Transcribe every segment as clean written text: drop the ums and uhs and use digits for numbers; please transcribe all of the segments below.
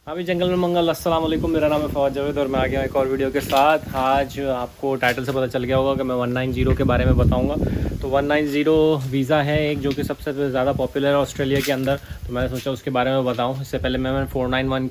अभी जंगल में मंगल। अस्सलाम वालेकुम, मेरा नाम है फवाद जावेद और मैं आ गया एक और वीडियो के साथ। आज आपको टाइटल से पता चल गया होगा कि मैं 190 के बारे में बताऊंगा। तो 190 वीज़ा है एक जो कि सबसे ज़्यादा पॉपुलर है ऑस्ट्रेलिया के अंदर, तो मैंने सोचा उसके बारे में बताऊं। इससे पहले मैंने 491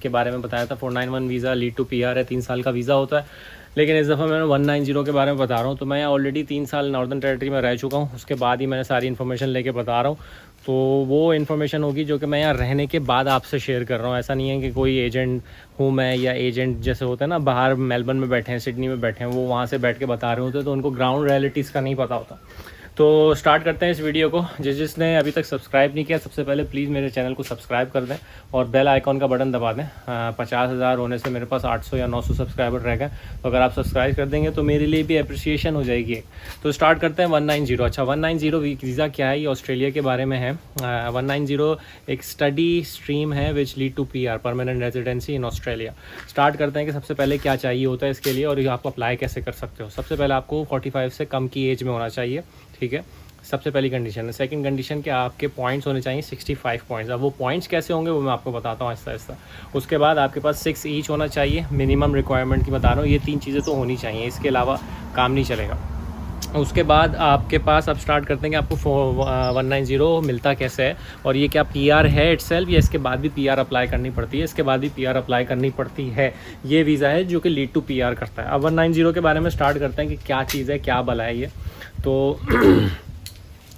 के बारे में बताया था। 491 वीज़ा लीड टू पीआर है, 3 साल का वीज़ा होता है। लेकिन इस दफ़ा मैं 190 के बारे में बता रहा हूँ। तो मैं ऑलरेडी 3 साल नॉर्दर्न टेरेटरी में रह चुका हूँ, उसके बाद ही मैंने सारी इन्फॉर्मेशन लेके बता रहा हूँ। तो वो इन्फॉर्मेशन होगी जो कि मैं यहाँ रहने के बाद आपसे शेयर कर रहा हूँ। ऐसा नहीं है कि कोई एजेंट हूँ मैं, या एजेंट जैसे होते हैं ना बाहर मेलबर्न में बैठे हैं, सिडनी में बैठे हैं, वो वहाँ से बैठ के बता रहे होते, तो उनको ग्राउंड रियलिटीज़ का नहीं पता होता। तो स्टार्ट करते हैं इस वीडियो को। जिसने अभी तक सब्सक्राइब नहीं किया, सबसे पहले प्लीज़ मेरे चैनल को सब्सक्राइब कर दें और बेल आइकॉन का बटन दबा दें। 50,000 होने से मेरे पास 800 या 900 सब्सक्राइबर रह गए, तो अगर आप सब्सक्राइब कर देंगे तो मेरे लिए भी अप्रिसिएशन हो जाएगी। तो स्टार्ट करते हैं 190। अच्छा, 190 वीज़ा क्या है? ये ऑस्ट्रेलिया के बारे में है। 190 एक स्टडी स्ट्रीम है which lead to PR, permanent residency in Australia. Start करते हैं कि सबसे पहले क्या चाहिए होता है इसके लिए और ये आप अप्लाई कैसे कर सकते हो। सबसे पहले आपको 45 से कम की एज में होना चाहिए, ठीक है, सबसे पहली कंडीशन है। सेकंड कंडीशन कि आपके पॉइंट्स होने चाहिए 65 पॉइंट्स। अब वो पॉइंट्स कैसे होंगे वो मैं आपको बताता हूँ आहिस्ता आहिस्ता। उसके बाद आपके पास 6 ईच होना चाहिए, मिनिमम रिक्वायरमेंट की बता रहा हूँ। ये 3 चीज़ें तो होनी चाहिए, इसके अलावा काम नहीं चलेगा। उसके बाद आपके पास अब स्टार्ट करते हैं कि आपको 190 मिलता कैसे है और ये क्या PR है इटसेल्फ, या इसके बाद भी PR अप्लाई करनी पड़ती है? इसके बाद भी PR अप्लाई करनी पड़ती है। ये वीज़ा है जो कि लीड टू PR करता है। अब 190 के बारे में स्टार्ट करते हैं कि क्या चीज़ है, क्या भला है ये। तो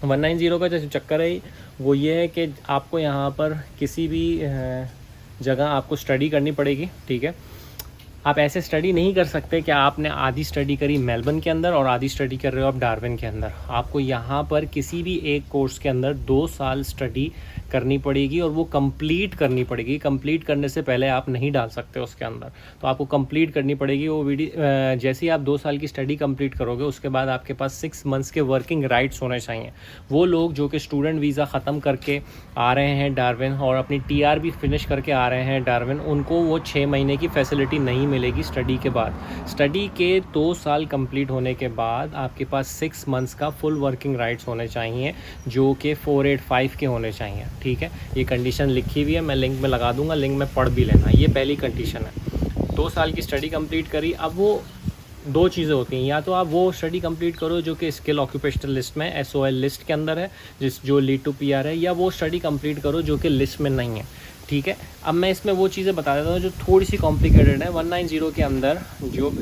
190 का जो चक्कर है वो ये है कि आपको यहाँ पर किसी भी जगह आपको स्टडी करनी पड़ेगी, ठीक है। आप ऐसे स्टडी नहीं कर सकते कि आपने आधी स्टडी करी मेलबर्न के अंदर और आधी स्टडी कर रहे हो आप डार्विन के अंदर। आपको यहाँ पर किसी भी एक कोर्स के अंदर 2 साल स्टडी करनी पड़ेगी और वो कंप्लीट करनी पड़ेगी। कंप्लीट करने से पहले आप नहीं डाल सकते उसके अंदर, तो आपको कंप्लीट करनी पड़ेगी वो वीडियो। जैसे ही आप 2 साल की स्टडी कंप्लीट करोगे उसके बाद आपके पास 6 मंथ्स के वर्किंग राइट्स होने चाहिए। वो लोग जो कि स्टूडेंट वीज़ा ख़त्म करके आ रहे हैं डार्विन और अपनी TR भी फिनिश करके आ रहे हैं डार्विन, उनको वो 6 महीने की फैसिलिटी नहीं मिलेगी स्टडी के बाद। स्टडी के 2 साल कंप्लीट होने के बाद आपके पास 6 मंथ्स का फुल वर्किंग राइट्स होने चाहिए जो कि 485 के होने चाहिए, ठीक है। ये कंडीशन लिखी हुई है, मैं लिंक में लगा दूंगा, लिंक में पढ़ भी लेना। ये पहली कंडीशन है। 2 साल की स्टडी कंप्लीट करी। अब वो 2 चीज़ें होती हैं, या तो आप वो स्टडी कंप्लीट करो जो कि स्किल ऑक्यूपेशनल लिस्ट में SOL लिस्ट के अंदर है, जो लीड टू PR है, या वो स्टडी कंप्लीट करो जो कि लिस्ट में नहीं है, ठीक है। अब मैं इसमें वो चीज़ें बता देता हूँ जो थोड़ी सी कॉम्प्लिकेटेड है। 190 के अंदर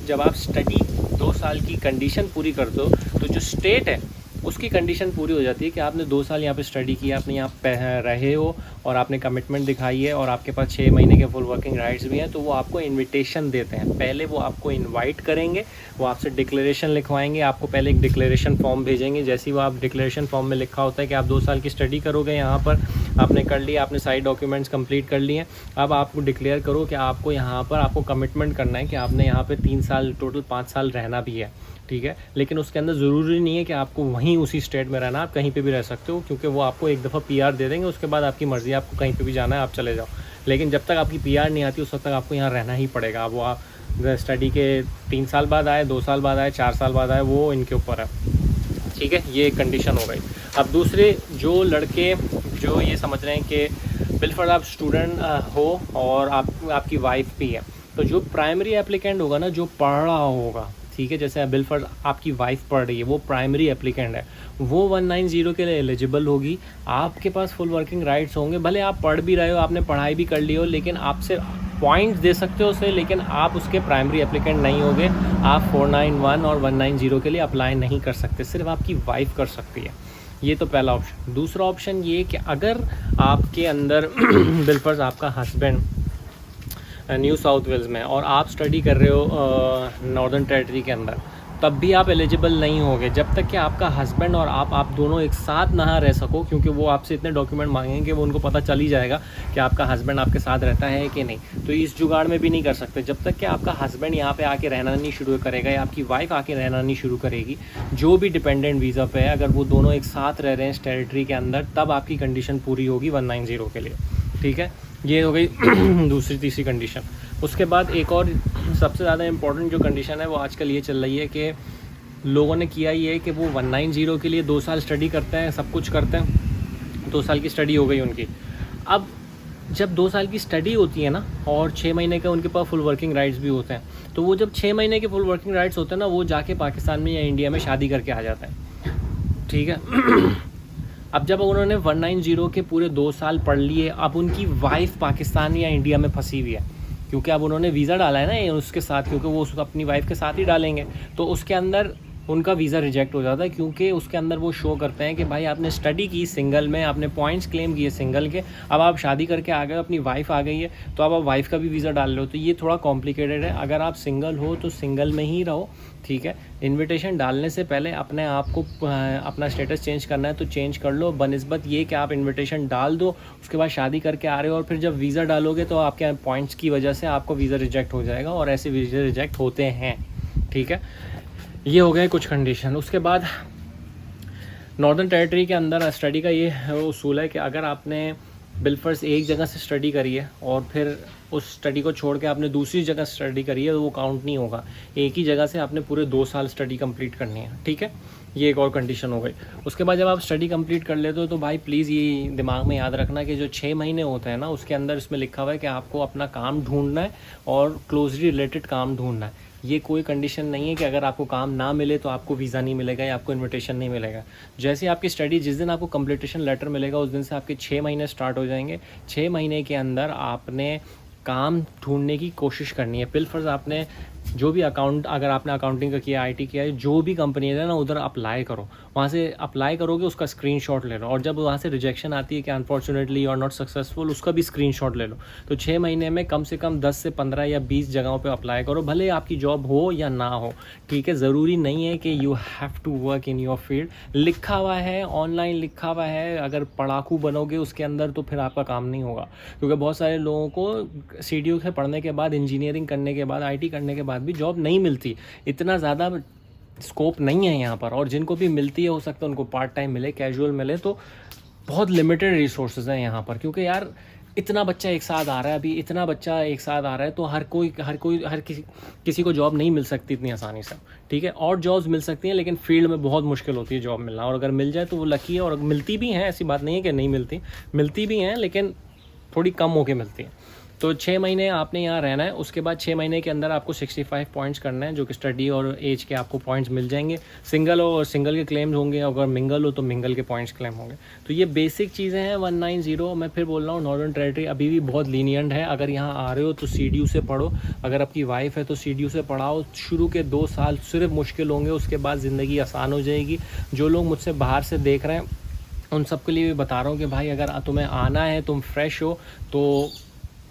जब आप स्टडी 2 साल की कंडीशन पूरी करते हो तो जो स्टेट है उसकी कंडीशन पूरी हो जाती है कि आपने 2 साल यहाँ पे स्टडी किया, आपने यहाँ पे रहे हो और आपने कमिटमेंट दिखाई है और आपके पास 6 महीने के फुल वर्किंग राइट्स भी हैं, तो वो आपको इनविटेशन देते हैं। पहले वो आपको इनवाइट करेंगे, वो आपसे डिक्लेरेशन लिखवाएंगे, आपको पहले एक डिक्लेरेशन फॉर्म भेजेंगे। जैसे ही वो आप डिक्लेरेशन फॉर्म में लिखा होता है कि आप 2 साल की स्टडी करोगे, यहाँ पर आपने कर लिया, आपने सारे डॉक्यूमेंट्स कंप्लीट कर लिए। अब आपको डिक्लेयर करो कि आपको यहाँ पर आपको कमिटमेंट करना है कि आपने यहाँ पे 3 साल टोटल 5 साल रहना भी है, ठीक है। लेकिन उसके अंदर ज़रूरी नहीं है कि आपको वहीं उसी स्टेट में रहना, आप कहीं पे भी रह सकते हो, क्योंकि वो आपको एक दफ़ा PR दे देंगे, उसके बाद आपकी मर्ज़ी, आपको कहीं पे भी जाना है आप चले जाओ। लेकिन जब तक आपकी PR नहीं आती उस वक्त तक आपको यहाँ रहना ही पड़ेगा। वो आप स्टडी के 3 साल बाद आए, 2 साल बाद आए, 4 साल बाद आए, वो इनके ऊपर है, ठीक है। ये कंडीशन हो गई। अब दूसरे जो लड़के जो ये समझ रहे हैं कि बिलफर्ज आप स्टूडेंट हो और आपकी वाइफ भी है, तो जो प्राइमरी एप्लीकेंट होगा ना, जो पढ़ रहा होगा, ठीक है, जैसे बिलफर्ज आपकी वाइफ पढ़ रही है, वो प्राइमरी एप्लीकेंट है, वो 190 के लिए एलिजिबल होगी। आपके पास फुल वर्किंग राइट्स होंगे, भले आप पढ़ भी रहे हो, आपने पढ़ाई भी कर ली हो, लेकिन आपसे पॉइंट्स दे सकते हो उसे, लेकिन आप उसके प्राइमरी एप्लीकेंट नहीं होगे। आप 491 और 190 के लिए अप्लाई नहीं कर सकते, सिर्फ आपकी वाइफ कर सकती है। ये तो पहला ऑप्शन। दूसरा ऑप्शन ये कि अगर आपके अंदर बिलफर्ज आपका हस्बैंड न्यू साउथ वेल्स में और आप स्टडी कर रहे हो नॉर्दर्न टेरेटरी के अंदर, तब भी आप एलिजिबल नहीं होगे जब तक कि आपका हस्बैंड और आप दोनों एक साथ ना रह सको, क्योंकि वो आपसे इतने डॉक्यूमेंट मांगेंगे कि वो उनको पता चल ही जाएगा कि आपका हस्बैंड आपके साथ रहता है कि नहीं। तो इस जुगाड़ में भी नहीं कर सकते जब तक कि आपका हस्बैंड यहाँ पे आके रहना नहीं शुरू करेगा या आपकी वाइफ आके रहना नहीं शुरू करेगी, जो भी डिपेंडेंट वीज़ा पे है, अगर वो दोनों एक साथ रह रहे हैं इस टेरेटरी के अंदर, तब आपकी कंडीशन पूरी होगी 190 के लिए, ठीक है। ये हो गई दूसरी तीसरी कंडीशन। उसके बाद एक और सबसे ज़्यादा इम्पोर्टेंट जो कंडीशन है वो आजकल ये चल रही है कि लोगों ने किया ये कि वो 190 के लिए 2 साल स्टडी करते हैं, सब कुछ करते हैं, 2 साल की स्टडी हो गई उनकी। अब जब 2 साल की स्टडी होती है ना और 6 महीने का उनके पास फुल वर्किंग राइट्स भी होते हैं, तो वो जब 6 महीने के फुल वर्किंग राइट्स होते हैं ना, वो जाके पाकिस्तान में या इंडिया में शादी करके आ जाता है, ठीक है। अब जब उन्होंने 190 के पूरे 2 साल पढ़ लिए, अब उनकी वाइफ पाकिस्तान या इंडिया में फंसी हुई है, क्योंकि अब उन्होंने वीज़ा डाला है ना उसके साथ, क्योंकि वो उसको अपनी वाइफ के साथ ही डालेंगे, तो उसके अंदर उनका वीज़ा रिजेक्ट हो जाता है, क्योंकि उसके अंदर वो शो करते हैं कि भाई आपने स्टडी की सिंगल में, आपने पॉइंट्स क्लेम किए सिंगल के, अब आप शादी करके आ गए, अपनी वाइफ आ गई है, तो अब आप वाइफ का भी वीज़ा डाल रहे हो। तो ये थोड़ा कॉम्प्लिकेटेड है। अगर आप सिंगल हो तो सिंगल में ही रहो, ठीक है। इन्विटेशन डालने से पहले अपने आप को अपना स्टेटस चेंज करना है तो चेंज कर लो, बनिस्बत ये कि आप इन्विटेशन डाल दो, उसके बाद शादी करके आ रहे हो और फिर जब वीज़ा डालोगे तो आपके पॉइंट्स की वजह से आपको वीज़ा रिजेक्ट हो जाएगा, और ऐसे वीज़ा रिजेक्ट होते हैं, ठीक है। ये हो गए कुछ कंडीशन। उसके बाद नॉर्दर्न टेरिटरी के अंदर स्टडी का ये उसूल है कि अगर आपने बिलफर्स एक जगह से स्टडी करी है और फिर उस स्टडी को छोड़ के आपने दूसरी जगह स्टडी करी है तो वो काउंट नहीं होगा। एक ही जगह से आपने पूरे 2 साल स्टडी कंप्लीट करनी है, ठीक है। ये एक और कंडीशन हो गई। उसके बाद जब आप स्टडी कंप्लीट कर लेते हो तो भाई प्लीज़ ये दिमाग में याद रखना कि जो 6 महीने होते हैं ना, उसके अंदर इसमें लिखा हुआ है कि आपको अपना काम ढूंढना है और क्लोजली रिलेटेड काम ढूंढना है। ये कोई कंडीशन नहीं है कि अगर आपको काम ना मिले तो आपको वीज़ा नहीं मिलेगा या आपको इन्विटेशन नहीं मिलेगा। जैसे आपकी स्टडी, जिस दिन आपको कंप्लीटेशन लेटर मिलेगा उस दिन से आपके 6 महीने स्टार्ट हो जाएंगे। 6 महीने के अंदर आपने काम ढूंढने की कोशिश करनी है। बिलफर्ज आपने जो भी अगर आपने अकाउंटिंग का किया, आईटी किया है, जो भी कंपनी है ना, उधर अप्लाई करो। वहाँ से अप्लाई करोगे, उसका स्क्रीनशॉट ले लो, और जब वहाँ से रिजेक्शन आती है कि unfortunately you are not successful, उसका भी स्क्रीनशॉट ले लो। तो 6 महीने में कम से कम 10 से 15 या 20 जगहों पे अप्लाई करो, भले आपकी जॉब हो या ना हो, ठीक है। ज़रूरी नहीं है कि you have to work in your field. लिखा हुआ है, ऑनलाइन लिखा हुआ है, अगर पढ़ाकू बनोगे उसके अंदर तो फिर आपका काम नहीं होगा, क्योंकि बहुत सारे लोगों को CDU से पढ़ने के बाद, इंजीनियरिंग करने के बाद, IT करने के बाद भी जॉब नहीं मिलती। इतना ज़्यादा स्कोप नहीं है यहाँ पर, और जिनको भी मिलती है हो सकता है उनको पार्ट टाइम मिले, कैजुअल मिले, तो बहुत लिमिटेड रिसोर्सेज हैं यहाँ पर। क्योंकि यार इतना बच्चा एक साथ आ रहा है, अभी इतना बच्चा एक साथ आ रहा है, तो हर किसी को जॉब नहीं मिल सकती इतनी आसानी से, ठीक है। और जॉब्स मिल सकती हैं लेकिन फील्ड में बहुत मुश्किल होती है जॉब मिलना, और अगर मिल जाए तो वो लकी है, और मिलती भी हैं, ऐसी बात नहीं है कि नहीं मिलती, मिलती भी हैं लेकिन थोड़ी कम होके मिलती है। तो 6 महीने आपने यहाँ रहना है। उसके बाद 6 महीने के अंदर आपको 65 पॉइंट्स करना है, जो कि स्टडी और एज के आपको पॉइंट्स मिल जाएंगे। सिंगल हो और सिंगल के क्लेम्स होंगे, अगर मिंगल हो तो मिंगल के पॉइंट्स क्लेम होंगे। तो ये बेसिक चीज़ें हैं 190। मैं फिर बोल रहा हूँ, नॉर्दर्न टेरिटरी अभी भी बहुत लीनियंट है। अगर यहाँ आ रहे हो तो CDU से पढ़ो, अगर आपकी वाइफ है तो CDU से पढ़ाओ। शुरू के 2 साल सिर्फ मुश्किल होंगे, उसके बाद ज़िंदगी आसान हो जाएगी। जो लोग मुझसे बाहर से देख रहे हैं उन सब के लिए भी बता रहा हूँ कि भाई अगर तुम्हें आना है, तुम फ्रेश हो तो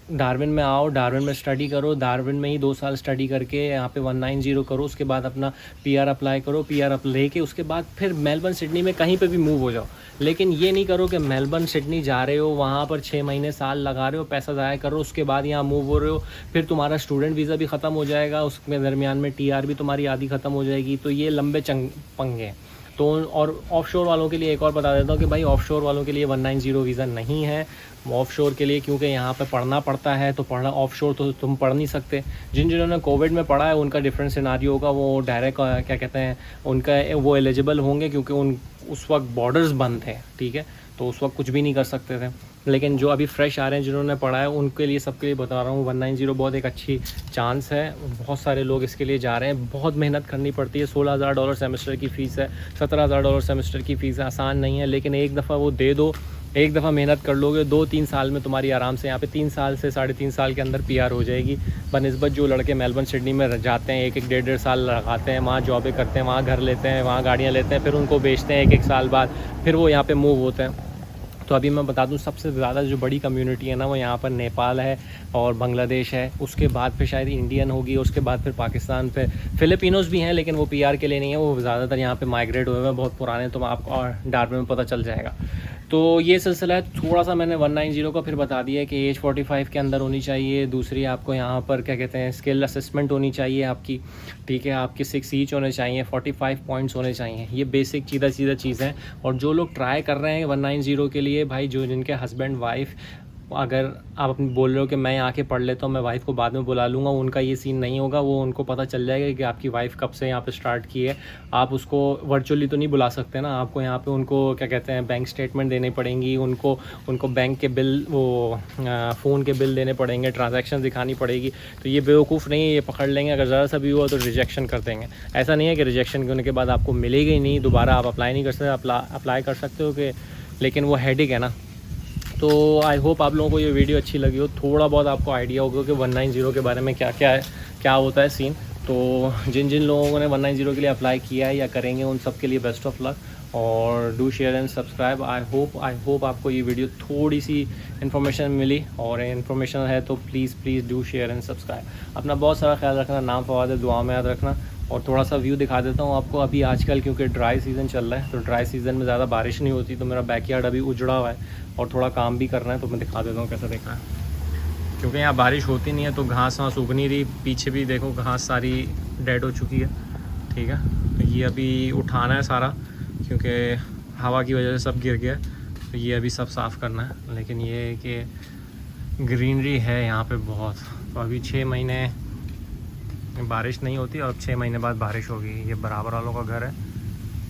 डार्विन में आओ, डार्विन में स्टडी करो, डार्विन में ही 2 साल स्टडी करके यहाँ पे 190 करो। उसके बाद अपना PR अप्लाई करो, PR लेके उसके बाद फिर मेलबर्न सिडनी में कहीं पे भी मूव हो जाओ। लेकिन ये नहीं करो कि मेलबर्न सिडनी जा रहे हो, वहाँ पर 6 महीने साल लगा रहे हो, पैसा ज़ाया करो, उसके बाद यहाँ मूव हो रहे हो, फिर तुम्हारा स्टूडेंट वीज़ा भी ख़त्म हो जाएगा, उसके दरमियान में TR भी तुम्हारी आधी ख़त्म हो जाएगी। तो ये लंबे पंगे हैं। तो और ऑफशोर वालों के लिए एक और बता देता हूँ कि भाई ऑफशोर वालों के लिए 190 वीज़ा नहीं है। ऑफशोर के लिए क्योंकि यहाँ पे पढ़ना पड़ता है, तो पढ़ना ऑफशोर तो तुम पढ़ नहीं सकते। जिन्होंने कोविड में पढ़ा है उनका डिफरेंट सिनारियो होगा, वो डायरेक्ट क्या कहते हैं, उनका वो एलिजिबल होंगे क्योंकि उस वक्त बॉर्डर्स बंद थे, ठीक है, तो उस वक्त कुछ भी नहीं कर सकते थे। लेकिन जो अभी फ्रेश आ रहे हैं, जिन्होंने पढ़ा है, उनके लिए, सबके लिए बता रहा हूँ 190 बहुत एक अच्छी चांस है। बहुत सारे लोग इसके लिए जा रहे हैं, बहुत मेहनत करनी पड़ती है। $16,000 सेमेस्टर की फ़ीस है, $17,000 सेमेस्टर की फ़ीस है, आसान नहीं है। लेकिन एक दफ़ा वो दे दो, एक दफ़ा मेहनत कर लोगे, 2-3 साल में तुम्हारी आराम से यहाँ पे 3 साल से 3.5 साल के अंदर PR हो जाएगी। बनिस्बत जो लड़के मेलबर्न सिडनी में जाते हैं, 1-1, 1.5 साल लगाते हैं, वहाँ जॉबें करते हैं, वहाँ घर लेते हैं, वहाँ गाड़ियाँ लेते हैं, फिर उनको बेचते हैं 1-1 साल बाद, फिर वो यहाँ पे मूव होते हैं। तो अभी मैं बता दूं, सबसे ज़्यादा जो बड़ी कम्युनिटी है ना, वो यहाँ पर नेपाल है और बांग्लादेश है। उसके बाद फिर शायद इंडियन होगी, उसके बाद फिर पाकिस्तान, पे फिलिपिनोज़ भी हैं लेकिन वो PR के लिए नहीं है, वो ज़्यादातर यहाँ पे माइग्रेट हुए हैं, बहुत पुराने। तो आपको और डार्विन में पता चल जाएगा। तो ये सिलसिला है। थोड़ा सा मैंने 190 का फिर बता दिया कि एज 45 के अंदर होनी चाहिए। दूसरी आपको यहाँ पर क्या कहते हैं, स्किल असेसमेंट होनी चाहिए आपकी, ठीक है। आपके 6 ईच होने चाहिए, 45 पॉइंट्स होने चाहिए। ये बेसिक सीधा चीज़ है। और जो लोग ट्राई कर रहे हैं 190 के लिए, भाई जो जिनके हस्बैंड वाइफ अगर आप अपनी बोल रहे हो कि मैं आके पढ़ लेता हूँ, मैं वाइफ़ को बाद में बुला लूँगा, उनका ये सीन नहीं होगा। वो उनको पता चल जाएगा कि आपकी वाइफ़ कब से यहाँ पे स्टार्ट की है। आप उसको वर्चुअली तो नहीं बुला सकते ना, आपको यहाँ पे उनको क्या कहते हैं बैंक स्टेटमेंट देनी पड़ेंगी, उनको बैंक के बिल, वो फ़ोन के बिल देने पड़ेंगे, ट्रांजैक्शन दिखानी पड़ेगी। तो ये बेवकूफ़ नहीं है, ये पकड़ लेंगे। अगर ज़रा सा भी हुआ तो रिजेक्शन कर देंगे। ऐसा नहीं है कि रिजेक्शन होने के बाद आपको मिलेगी ही नहीं, दोबारा आप अप्लाई नहीं कर सकते। अप्लाई कर सकते हो कि, लेकिन वो हेडेक है ना। तो आई होप आप लोगों को ये वीडियो अच्छी लगी हो, थोड़ा बहुत आपको आइडिया होगा कि 190 के बारे में क्या क्या है, क्या होता है सीन। तो जिन जिन लोगों ने 190 के लिए अप्लाई किया है या करेंगे, उन सब के लिए बेस्ट ऑफ लक। और do share and subscribe. I hope आपको ये वीडियो थोड़ी सी इन्फॉर्मेशन मिली, और इन्फॉर्मेशन है तो please do share and subscribe. अपना बहुत सारा ख्याल रखना। नाम फवाद है, दुआ में याद रखना। और थोड़ा सा व्यू दिखा देता हूँ आपको अभी आजकल, क्योंकि ड्राई सीज़न चल रहा है, तो ड्राई सीज़न में ज़्यादा बारिश नहीं होती। तो मेरा बैकयार्ड अभी उजड़ा हुआ है और थोड़ा काम भी करना है, तो मैं दिखा देता हूँ कैसा दिख रहा है। क्योंकि यहाँ बारिश होती नहीं है तो घास वहाँ उग नहीं रही। पीछे भी देखो घास सारी डेड हो चुकी है, ठीक है। तो ये अभी उठाना है सारा, क्योंकि हवा की वजह से सब गिर गया। तो ये अभी सब साफ़ करना है। लेकिन ये है कि ग्रीनरी है यहाँ पे बहुत। तो अभी 6 महीने बारिश नहीं होती और अब 6 महीने बाद बारिश होगी। ये बराबर वालों का घर है,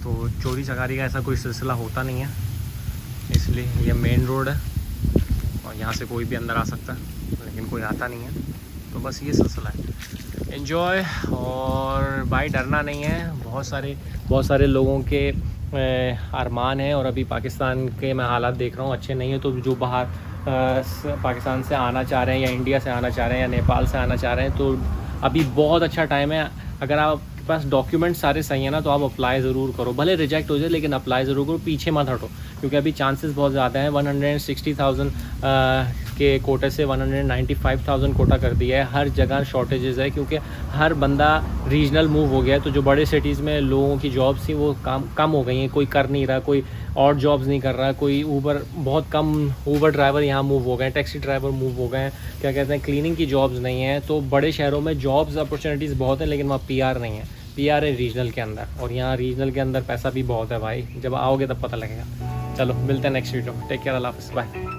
तो चोरी चकारी का ऐसा कोई सिलसिला होता नहीं है, इसलिए ये मेन रोड है और यहाँ से कोई भी अंदर आ सकता है, लेकिन कोई आता नहीं है। तो बस ये सिलसिला है। एंजॉय और भाई डरना नहीं है। बहुत सारे लोगों के अरमान है, और अभी पाकिस्तान के मैं हालात देख रहा हूँ अच्छे नहीं है। तो जो बाहर पाकिस्तान से आना चाह रहे हैं या इंडिया से आना चाह रहे हैं या नेपाल से आना चाह रहे हैं, तो अभी बहुत अच्छा टाइम है। अगर आपके पास डॉक्यूमेंट सारे सही है ना, तो आप अप्लाई ज़रूर करो। भले रिजेक्ट हो जाए, लेकिन अप्लाई ज़रूर करो, पीछे मत हटो, क्योंकि अभी चांसेस बहुत ज़्यादा हैं। 160,000 के कोटे से 195,000 कोटा कर दिया है। हर जगह शॉर्टेजेस है, क्योंकि हर बंदा रीजनल मूव हो गया है। तो जो बड़े सिटीज़ में लोगों की जॉब्स थी वो कम हो गई हैं। कोई कर नहीं रहा, कोई और जॉब्स नहीं कर रहा, कोई बहुत कम ऊबर ड्राइवर यहाँ मूव हो गए, टैक्सी ड्राइवर मूव हो गए हैं, क्या कहते हैं, क्लीनिंग की जॉब्स नहीं हैं। तो बड़े शहरों में जॉब्स अपॉर्चुनिटीज़ बहुत हैं, लेकिन वहाँ PR नहीं है। PR है रीजनल के अंदर, और यहाँ रीजनल के अंदर पैसा भी बहुत है भाई। जब आओगे तब पता लगेगा। चलो मिलते हैं नेक्स्ट वीडियो। टेक केयर, अल्लाह हाफ़िज़, बाय।